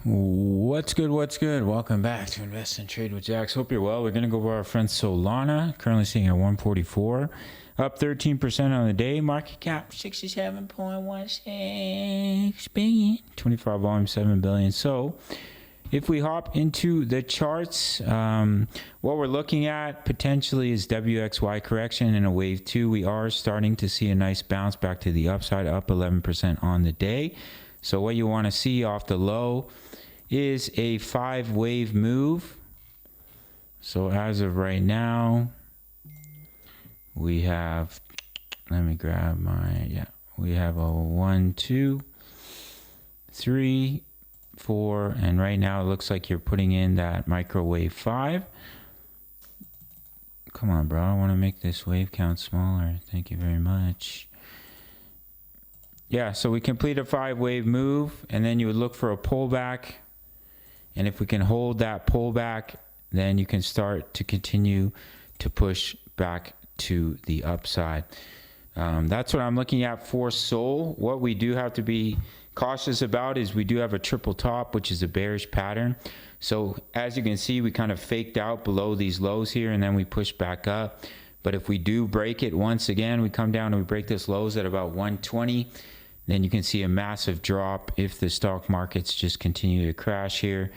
What's good? Welcome back to Invest and Trade with Jax. Hope you're well. We're going to go over our friend Solana, currently sitting at 144, up 13% on the day. Market cap 67.16 billion, 25 volume 7 billion. So if we hop into the charts, what we're looking at potentially is WXY correction in a wave 2. We are starting to see a nice bounce back to the upside, up 11% on the day. So what you want to see off the low is a 5-wave move. So as of right now, we have, let me grab my, we have a 1, 2, 3, 4, and right now it looks like you're putting in that microwave 5. Come on, bro, I want to make this wave count smaller. Thank you very much. Yeah, so we complete a 5-wave move, and then you would look for a pullback. And if we can hold that pullback, then you can start to continue to push back to the upside. That's what I'm looking at for Sol. What we do have to be cautious about is we do have a triple top, which is a bearish pattern. So as you can see, we kind of faked out below these lows here, and then we push back up. But if we do break it once again, we come down and we break this lows at about 120, then you can see a massive drop if the stock markets just continue to crash here.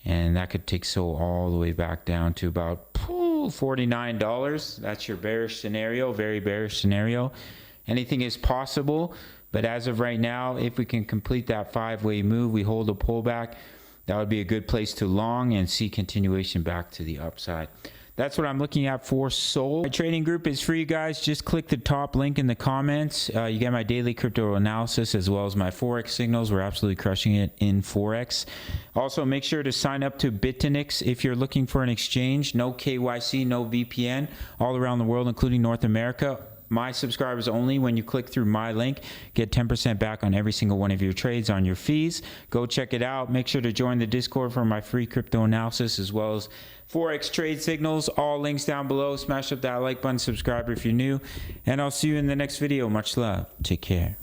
And that could take Sol all the way back down to about $49. That's your bearish scenario, very bearish scenario. Anything is possible, but as of right now, if we can complete that 5-wave move, we hold a pullback, that would be a good place to long and see continuation back to the upside. That's what I'm looking at for Sol. My trading group is free, guys. Just click the top link in the comments. You get my daily crypto analysis as well as my Forex signals. We're absolutely crushing it in Forex. Also, make sure to sign up to BITUNIX if you're looking for an exchange. No KYC, no VPN, all around the world, including North America. My subscribers only. When you click through my link, get 10% back on every single one of your trades on your fees. Go check it out. Make sure to join the Discord for my free crypto analysis as well as Forex trade signals. All links down below. Smash up that like button, subscribe if you're new, and I'll see you in the next video. Much love. Take care.